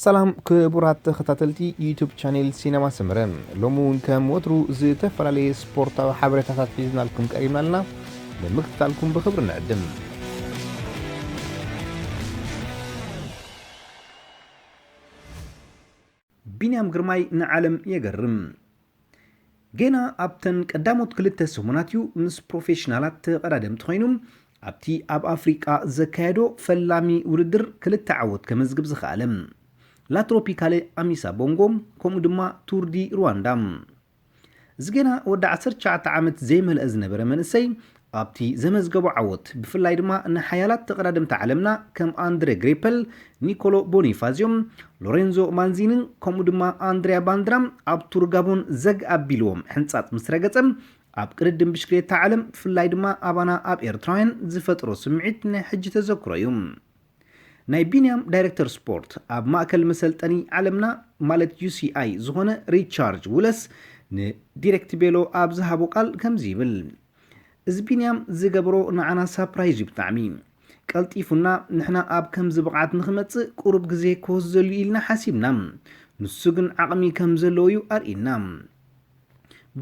ሰላም ክቡራት ተኸታተልቲ ዩቲዩብ ቻኔል ሲነማ ሰመረ ሎሙን ከም ወትሩ ዝተፈላለዩ ስፖርታዊ ሓበሬታታት ሒዝናልኩም ቀሪብና ኣለና ንምክትታልኩም ብክብሪ ንዕድም ቢንያም ግርማይ ንዓለም የገርም ገና ኣብተን ቀዳሞት ክልተ ሰሙናት እዩ ምስ ፕሮፌሽናላት ተቐዳደምቲ ኮይኖም ኣብቲ ኣብ ኣፍሪቃ ዘካየዶ ፈላሚ ውድድር ክልተ ዓወት ከመዝግብ ዝኽኣለም ላ ትሮፒካሌ አሚሳ ቦንጎ ከምኡ ድማ ቱር ዲ ሩዋንዳ ዝገና ወደ 19 ዓመት ዘይመልአ ዝነበረ መንእሰይ ኣብቲ ዘመዝገቦ ዓወት ብፍላይ ድማ ንሓያላት ተቐዳደምቲ ዓለምና ከም አንድሬ ግሬፐል፣ ኒኮሎ ቦኒፋዚዮም፣ ሎሬንዞ ማንዚንን ከምኡ ድማ አንድሪያ ባንድራም ኣብ ቱር ጋቦን ዘግኣቢልዎም ሕንፃት ምስ ረገፀም ኣብ ቅድድም ብሽክሌታ ዓለም ብፍላይ ድማ ኣባና ኣብ ኤርትራውያን ዝፈጥሮ ስምዒት ንሕጂ ተዘክሮ እዩ ናይ ቢንያም ዳይሬክተር ስፖርት ኣብ ማእከል መሰልጠኒ ዓለምና ማለት UCI ዝኾነ ሪቻርድ ውለስ ንዲሬክት ቤሎ ኣብ ዝሃቦ ቃል ከምዚ ይብል እዚ ቢንያም ዝገብሮ ንዓና ሳፕራይዝ ብጣዕሚ ቀልጢፉና ንሕና ኣብ ከምዚ ብቕዓት ንኽመፅእ ቁሩብ ግዜ ክወስደሉ ኢልና ሓሲብና ንሱ ግን ዓቕሚ ከም ዘለዎ እዩ ኣርኢና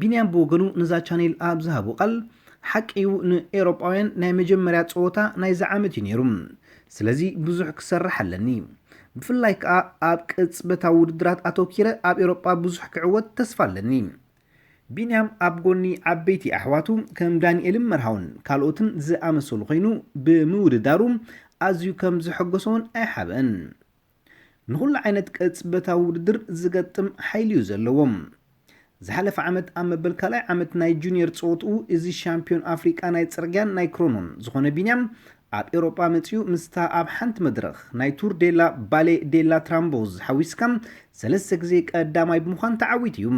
ቢንያም ብወገኑ ንዛ ቻኔል ኣብ ዝሃቦ ቃል ሓቂው ንኤሮጳውያን ናይ መጀመርያ ፀወታ ናይዚ ዓመት እዩ ነይሩ ስለዚ ብዙሕ ክሰርሕ ኣለኒ ብፍላይ ከዓ ኣብ ቅጽበታዊ ውድድራት ኣተኪረ ኣብ ኤሮጳ ብዙሕ ክዕወት ተስፋ ኣለኒ ቢንያም ኣብ ጎኒ ዓበይቲ ኣሕዋቱ ከም ዳንኤልን መርሃውን ካልኦትን ዝኣመሰሉ ኮይኑ ብምውድዳሩ ኣዝዩ ከም ዝሐገሶን ኣይሓበን ንኹሉ ዓይነት ቅጽበታዊ ውድድር ዝገጥም ሓይሊ እዩ ዘለዎም ዝሓለፈ ዓመት ኣብ መበል ካልኣይ ዓመት ናይ ጁኒየር ፀወትኡ እዚ ሻምፒዮን ኣፍሪቃ ናይ ፅርግያን ናይ ክሮኖን ዝኾነ ቢንያም ኣብ ኤሮጳ መፅኡ ምስታ ኣብ ሓንቲ መድረኽ ናይ ቱር ዴላ ባሌ ዴላ ትራምቦዝ ሓዊስካ 3 ግዜ ቀዳማይ ብምዃን ተዓዊት እዩ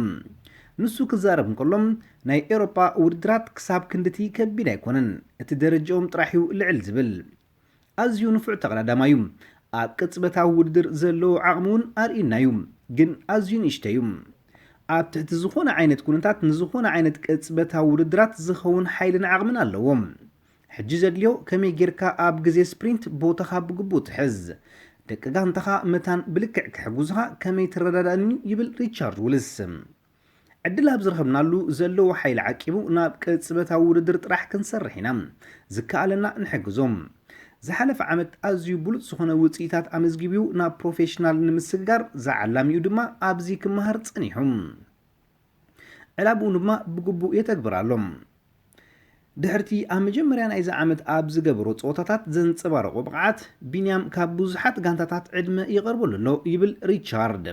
ንሱ ክዛረብ እንከሎም ናይ ኤሮጳ ውድድራት ክሳብ ክንድቲ ከቢድ ኣይኮነን እቲ ደረጃኦም ጥራሕ እዩ ልዕል ዝብል ኣዝዩ ንፉዕ ተቐዳዳማዩ ኣብ ቅጽበታዊ ውድድር ዘለዎ ዓቕሚ እውን ኣርኢና እዩ ግን ኣዝዩ ንእሽተይ እዩ ኣብ ትሕቲ ዝኾነ ዓይነት ኩነታት ንዝኾነ ዓይነት ቅጽበታዊ ውድድራት ዝኸውን ሓይልን ዓቕምን ኣለዎም ሕጂ ዘድልዮ ከመይ ጌርካ ኣብ ግዜ ስፕሪንት ቦታኻ ብግቡእ ትሕዝ ደቂ ጋንታኻ መታን ብልክዕ ክሕጉዝኻ ከመይ ትረዳዳእኒ ይብል ሪቻርድ ውልስ ዕድል ኣብ ዝረኸብናሉ ዘለዎ ሓይሊ ዓቂቡ ናብ ቅጽበታዊ ውድድር ጥራሕ ክንሰርሕ ኢና ዝከኣለና ንሕግዞም ዝሓለፈ ዓመት ኣዝዩ ብሉፅ ዝኾነ ውፅኢታት ኣመዝጊቢው ናብ ፕሮፌሽናል ንምስግጋር ዝዓላሚኡ ድማ ኣብዚ ክመሃር ፀኒሑ ዕላብኡ ድማ ብግቡእ የተግብር ኣሎም ድሕርቲ ኣብ መጀመርያ ናይዚ ዓመት ኣብ ዝገበሮ ፀወታታት ዘንፀባረቆ ብቕዓት ቢንያም ካብ ብዙሓት ጋንታታት ዕድመ ይቐርበሉ ኣሎ ይብል ሪቻርድ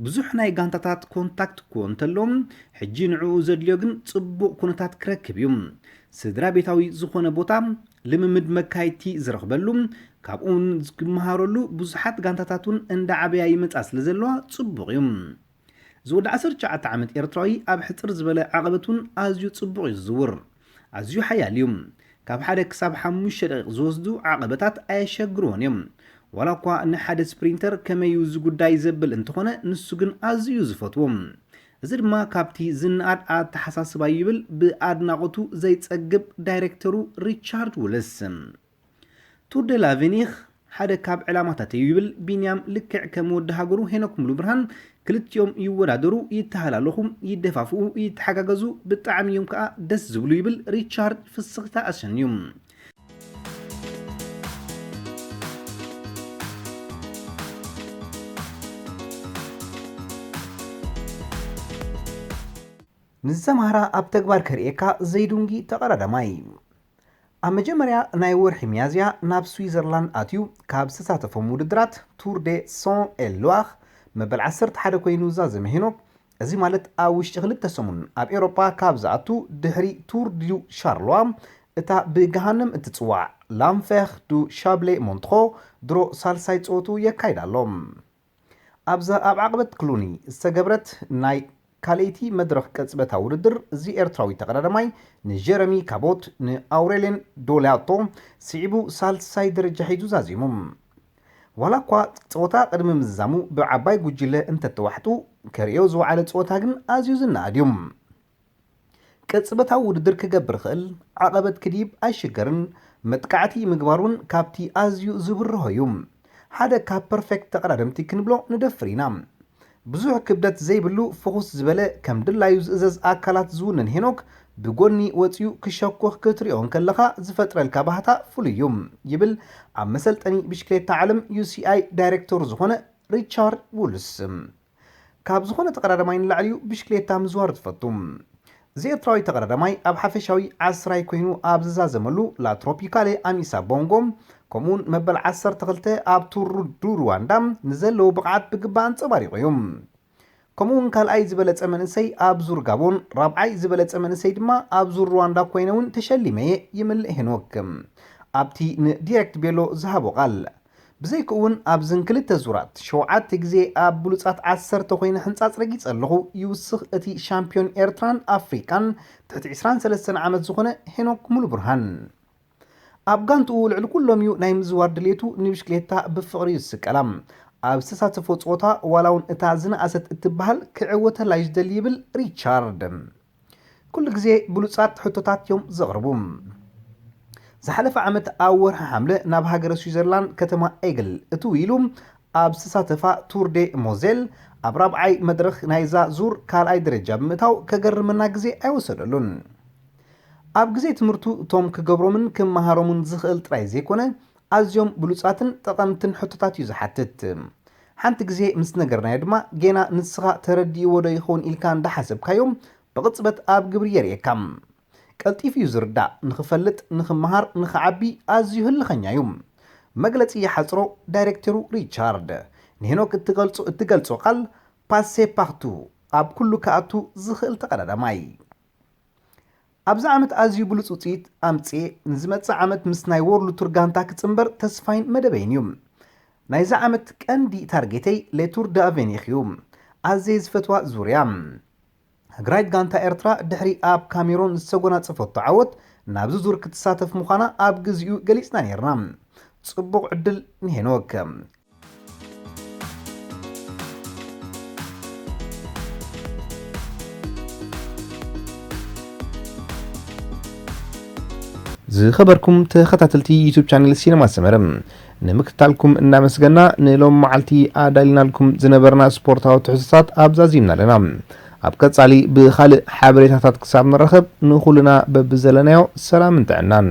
ብዙሕ ናይ ጋንታታት ኮንታክት እኮ እንተሎም ሕጂ ንዕኡ ዘድልዮ ግን ፅቡቕ ኩነታት ክረክብ እዩ ስድራ ቤታዊ ዝኾነ ቦታ ልምምድ መካየድቲ ዝረኽበሉ ካብኡን ዝመሃረሉ ብዙሓት ጋንታታትን እንዳዓበያ ይመፃ ስለ ዘለዋ ፅቡቕ እዩ ዝወዲ 19 ዓመት ኤርትራዊ ኣብ ሕፅር ዝበለ ዓቐበቱን ኣዝዩ ፅቡቕ እዩ ዝዝውር ኣዝዩ ሓያል እዩ ካብ ሓደ ክሳብ 5 ደቂቕ ዝወስዱ ዓቐበታት ኣየሸግርዎን እዮም ዋላ እኳ ንሓደ ስፕሪንተር ከመይ ዝጉዳይ ዘብል እንትኾነ ንሱ ግን ኣዝዩ ዝፈትዎም እዚ ድማ ካብቲ ዝነኣድ ኣተሓሳስባ ይብል ብኣድናቆቱ ዘይፀግብ ዳይሬክተሩ ሪቻርድ ውለስ ቱር ደ ላቬኒር ሓደ ካብ ዕላማታት ይብል ቢንያም ልክዕ ከም ወዲ ሃገሩ ሄኖክ ሙሉ ብርሃን ክልቲኦም ይወዳደሩ ይተሃላለኹ ይደፋፍኡ ይተሓጋገዙ ብጣዕሚ እዮም ከዓ ደስ ዝብሉ ይብል ሪቻርድ ፍስኽታ ኣሰንዩ ንዘማሃራ ኣብ ተግባር ከርኤካ ዘይዱንጊ ተቐዳዳማይ ኣብ መጀመርያ ናይ ወርሒ ሚያዝያ ናብ ስዊዘርላንድ ኣትዩ ካብ ዝተሳተፎም ውድድራት ቱር ደ ሶን ኤልዋኽ መበል 11 ኮይኑ ዛዘመ ሄኖክ እዚ ማለት ኣብ ውሽጢ 2 ሰሙን ኣብ ኤሮጳ ካብ ዝኣቱ ድሕሪ ቱር ዱ ሻርሎዋ እታ ብገሃነም እትፅዋዕ ላንፌር ዱ ሻብሌ ሞንትሮ ድሮ ሳልሳይ ፀወቱ የካይድ ኣሎ ኣብዛ ኣብ ዓቕበት ክሉኒ ዝተገብረት ናይ ካልእቲ መድረኽ ቅጽበታዊ ውድድር እዚ ኤርትራዊ ተቐዳዳማይ ንጀረሚ ካቦት ንኣውሬሌን ዶላቶ ስዒቡ ሳልሳይ ደረጃ ሒዙ ዛዚሙ ዋላ እኳ ፀወታ ቅድሚ ምዝዛሙ ብዓባይ ጉጅለ እንተተዋሕጡ ከሪኦ ዝወዓለ ፀወታ ግን ኣዝዩ ዝነኣድ እዩ ቅጽበታዊ ውድድር ክገብር ክእል ዓቐበት ክዲብ ኣይሽገርን መጥቃዕቲ ምግባሩን ካብቲ ኣዝዩ ዝብርሆ እዩ ሓደ ካብ ፐርፌክት ተቀዳደምቲ ክንብሎ ንደፍር ኢና ብዙሕ ክብደት ዘይብሉ ፎኩስ ዝበለ ከም ድላዩ ዝእዘዝ ኣካላት ዝውንን ሄኖክ ብጎኒ ወፂኡ ክሸኮኽ ክትሪኦን ከለኻ ዝፈጥረልካ ባህታ ፍሉይ እዩ ይብል ኣብ መሰልጠኒ ብሽክሌታ ዓለም UCI ዳይሬክተር ዝኾነ ሪቻርድ ውልስ ካብ ዝኾነ ተቀዳዳማይ ንላዕልዩ ብሽክሌታ ምዝዋር ትፈቱ ዘኤርትራዊ ተቀዳዳማይ ኣብ ሓፈሻዊ 10 ኮይኑ ኣብ ዝዛዘመሉ ላ ትሮፒካሌ ኣሚሳ ቦንጎ ከምኡን መበል 12 ኣብ ቱር ዱ ሩዋንዳ ንዘለዎ ብቕዓት ብግባእ አንጸባሪቑ እዩ ከምኡን ካልኣይ ዝበለጸ መንእሰይ ኣብ ዙር ጋቦን ራብዓይ ዝበለጸ መንእሰይ ድማ ኣብ ዙር ሩዋንዳ ኮይነውን ተሸሊመየ ይምልእ ሄኖክ ኣብቲ ንዲሬክት ቤሎ ዝሃቦ ቃል ብዘይክውን ኣብ ዝን ክልተ ዙራት 7 ግዜ ኣብ ብሉጻት 10 ኮይኑ ሕንጻጽ ረጊጽ ኣለኹ ይውስኽ እቲ ሻምፒዮን ኤርትራን ኣፍሪካን ትሕቲ 23 ዓመት ዝኾነ ሄኖክ ሙሉ ብርሃን ኣብ ጋንቱ ልዕሊ ኩሎም እዩ ናይ ምዝዋር ድሌቱ ንብሽክሌታ ብፍቕሪ ይስቀላም ኣብ ዝተሳተፎ ጾታ ዋላውን እታ ዝነኣሰት እትበሃል ክዕወተላ ይደሊ ይብል ሪቻርድ ኩሉ ግዜ ብሉጻት ሕቶታት እዮም ዘቕርቡ ዝሓለፈ ዓመት ኣብ ወርሒ ሓምለ ናብ ሃገረ ስዊዘርላንድ ከተማ ኤግል እቱ ኢሉ ኣብ ዝተሳተፋ ቱር ዴ ሞዜል ኣብ ራብዓይ መድረኽ ናይዛ ዙር ካልኣይ ደረጃ ብምእታው ከገርመና ግዜ ኣይወሰደሉን ኣብ ግዜ ትምህርቱ እቶም ክገብሮምን ክመሃሮምን ዝኽእል ጥራይ ዘይኮነ ኣዝዮም ብሉጻትን ጠቐምትን ሕቶታት እዩ ዝሓትት ሓንቲ ግዜ ምስ ነገርናዮ ድማ ጌና ንስኻ ተረዲእዎ ዶ ይኸውን ኢልካ እንዳሓሰብካዮም ብቕፅበት ኣብ ግብሪ የርእየካ ቀልጢፍ እዩ ዝርዳእ ንኽፈልጥ ንኽመሃር ንኽዓቢ ኣዝዩ ህልኸኛ እዩ መግለፂ የሓፅሮ ዳይሬክተሩ ሪቻርድ ንሄኖክ እትገልጾ ቃል ፓሴ ፓርቱ ኣብ ኩሉ ከኣቱ ዝኽእል ተቀዳዳማይ ኣብዚ ዓመት ኣዝዩ ብሉፅ ውፅኢት ኣምፅኤ ንዝመፅእ ዓመት ምስ ናይ ወርልድ ቱር ጋንታ ክፅምበር ተስፋይን መደበይን እዩ ናይዛ ዓመት ቀንዲ ታርጌተይ ለቱር ዳኣቬኒኽ እዩ ኣዘይ ዝፈትዋ ዙርያ ሃገራዊት ጋንታ ኤርትራ ድሕሪ ኣብ ካሜሮን ዝተጎናፀፈቶ ዓወት ናብዚ ዙር ክትሳተፍ ምዃና ኣብ ግዚኡ ገሊፅና ነርና ጽቡቕ ዕድል ንሄኖክ ዝኸበርኩም ተኸታተልቲ ዩቲዩብ ቻነል ሲነማ ሰመረ ንምክትታልኩም እናመስገና ንሎም መዓልቲ ኣዳሊናልኩም ዝነበርና ስፖርታዊ ትሕዝቶታት ኣብዛዚምና ኣለና ኣብ ቀጻሊ ብኻልእ ሓበሬታታት ክሳብ ንረኸብ ንኹልና በብዘለናዮ ሰላም እንተዕናን